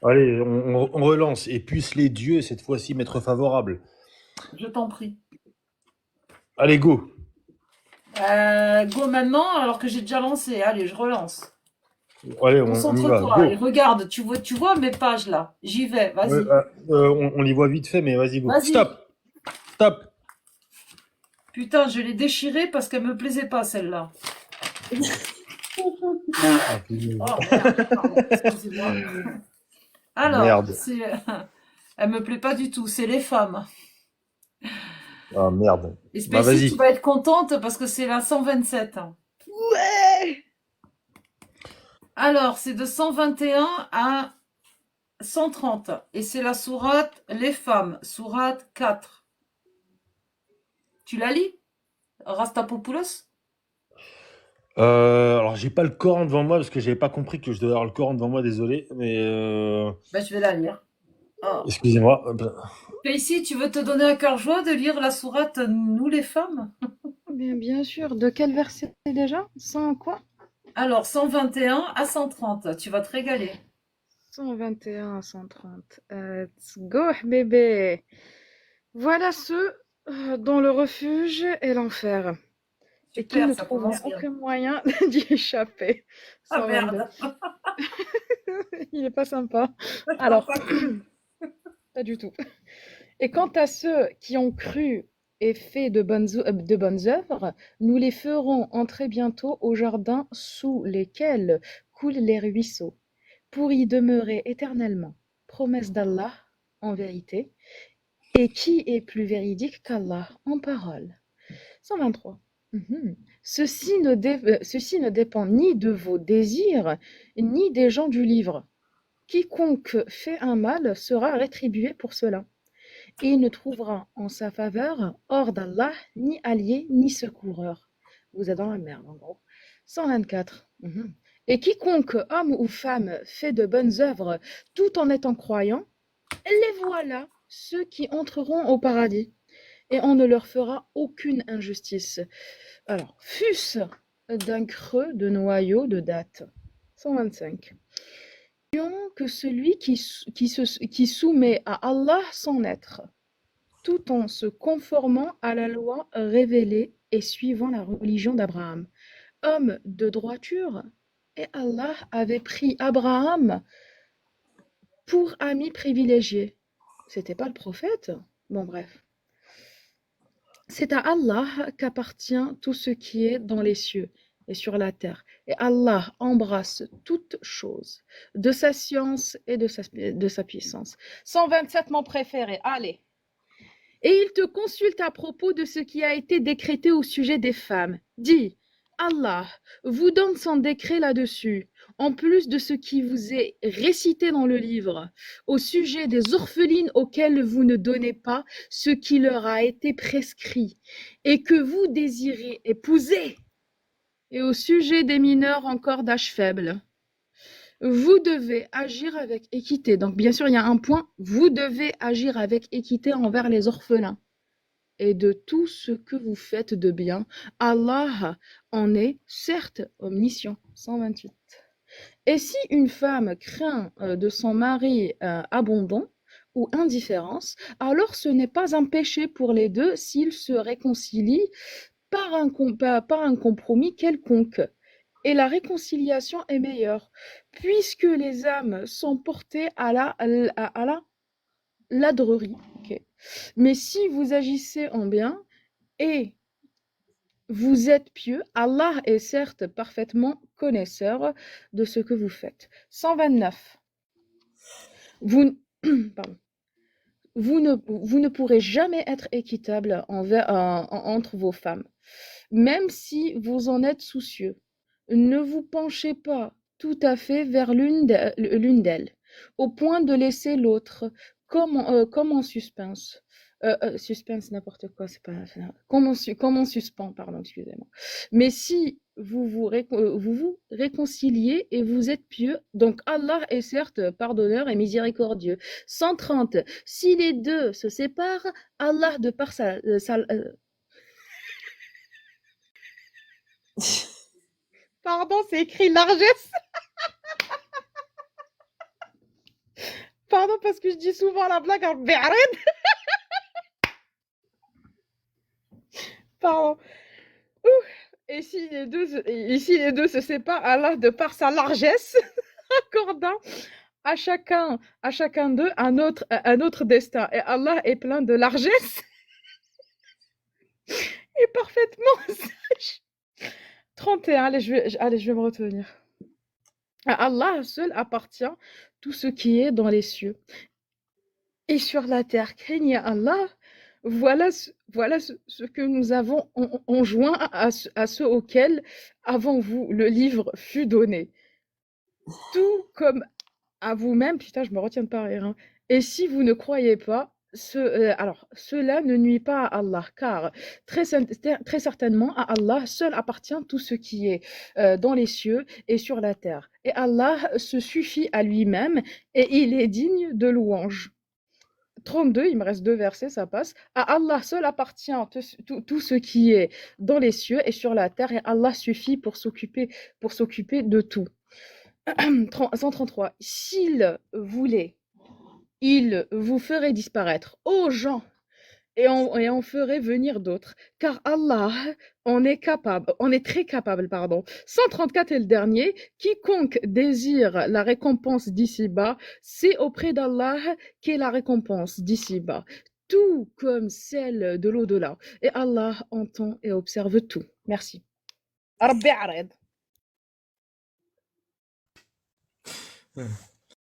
Allez, on relance. Et puisse les dieux, cette fois-ci, m'être favorables. Je t'en prie. Allez, go. Go maintenant, alors que j'ai déjà lancé. Allez, je relance. Allez, on y va. Concentre-toi et Go. regarde. Tu vois mes pages là. J'y vais. Ouais, Vas-y. on y voit vite fait, mais vas-y, go. Vas-y. Stop. Stop. Putain, je l'ai déchirée parce qu'elle me plaisait pas celle-là. Ah, punaise. Oh merde. Pardon. Excusez-moi. Alors, Merde. c'est, elle me plaît pas du tout. C'est les femmes. Ah, merde. Et Bah, Spécie, tu vas-y. vas être contente parce que c'est la 127. Ouais! Alors, c'est de 121 à 130. Et c'est la sourate Les femmes, sourate 4. Tu la lis, Rastapopoulos? Alors, j'ai pas le Coran devant moi parce que j'avais pas compris que je devais avoir le Coran devant moi, désolé. Mais Ben, je vais la lire. Oh. excusez-moi. Spécie, tu veux te donner un cœur joie de lire la sourate Nous les femmes? Bien sûr. De quel verset déjà? 100 quoi? Alors, 121 à 130. Tu vas te régaler. 121 à 130. Let's go, bébé. Voilà ceux dont le refuge est l'enfer et qui Super, ne ça trouveraient commence bien. aucun moyen d'y échapper. Ah 122. merde. Il est pas sympa. Alors, Pas cool. pas du tout. Et quant à ceux qui ont cru et fait de bonnes œuvres, nous les ferons entrer bientôt au jardin sous lesquels coulent les ruisseaux, pour y demeurer éternellement. Promesse d'Allah, en vérité. Et qui est plus véridique qu'Allah en parole? 123. Ceci ne dépend ni de vos désirs, ni des gens du livre. Quiconque fait un mal sera rétribué pour cela. Et il ne trouvera en sa faveur, hors d'Allah, ni allié, ni secoureur. Vous êtes dans la merde, en gros. 124. Et quiconque, homme ou femme, fait de bonnes œuvres tout en étant croyant, les voilà ceux qui entreront au paradis, et on ne leur fera aucune injustice. Alors, fût-ce d'un creux de noyau de date. 125. Que celui qui soumet à Allah son être, tout en se conformant à la loi révélée et suivant la religion d'Abraham. Homme de droiture, et Allah avait pris Abraham pour ami privilégié. C'était pas le prophète? Bon, bref. C'est à Allah qu'appartient tout ce qui est dans les cieux et sur la terre. Et Allah embrasse toutes choses, de sa science et de sa puissance. 127, mon préféré, allez. Et il te consulte à propos de ce qui a été décrété au sujet des femmes. Dis, Allah vous donne son décret là-dessus, en plus de ce qui vous est récité dans le livre, au sujet des orphelines auxquelles vous ne donnez pas ce qui leur a été prescrit, et que vous désirez épouser, et au sujet des mineurs encore d'âge faible. Vous devez agir avec équité. Donc, bien sûr, il y a un point, vous devez agir avec équité envers les orphelins et de tout ce que vous faites de bien. Allah en est certes omniscient. 128. Et si une femme craint de son mari abondant ou indifférence, alors ce n'est pas un péché pour les deux s'ils se réconcilient par un compromis quelconque. Et la réconciliation est meilleure, puisque les âmes sont portées à la ladrerie. Ok. Mais si vous agissez en bien et vous êtes pieux, Allah est certes parfaitement connaisseur de ce que vous faites. 129. Vous, pardon. Vous ne pourrez jamais être équitable entre vos femmes, même si vous en êtes soucieux. Ne vous penchez pas tout à fait vers l'une d'elles, au point de laisser l'autre comme en suspense. Suspense, n'importe quoi, c'est pas. Comme en suspens, pardon, excusez-moi. Mais si vous vous réconciliez et vous êtes pieux, donc Allah est certes pardonneur et miséricordieux. 130. Si les deux se séparent, Allah de par pardon, c'est écrit largesse. Pardon, parce que je dis souvent la blague en béred. Pardon. Ouh. Et si les deux se séparent, Allah, de par sa largesse, accordant à chacun d'eux un autre destin. Et Allah est plein de largesse et parfaitement sage. 31, allez, je vais me retenir. À Allah seul appartient tout ce qui est dans les cieux et sur la terre. Craignez Allah. Voilà ce que nous avons enjoint à ceux auxquels, avant vous, le livre fut donné. Tout comme à vous-même, putain, je me retiens de pas rire, hein. Et si vous ne croyez pas, alors, cela ne nuit pas à Allah, car très certainement à Allah seul appartient tout ce qui est dans les cieux et sur la terre. Et Allah se suffit à lui-même et il est digne de louange. 32, il me reste 2 versets, ça passe. À Allah seul appartient tout ce qui est dans les cieux et sur la terre, et Allah suffit pour s'occuper de tout. 133. S'il voulait, il vous ferait disparaître, ô gens, et en ferait venir d'autres, car Allah en est très capable, pardon. 134 est le dernier. Quiconque désire la récompense d'ici-bas, c'est auprès d'Allah qu'est la récompense d'ici-bas, tout comme celle de l'au-delà. Et Allah entend et observe tout. Merci. Rabbi Ared.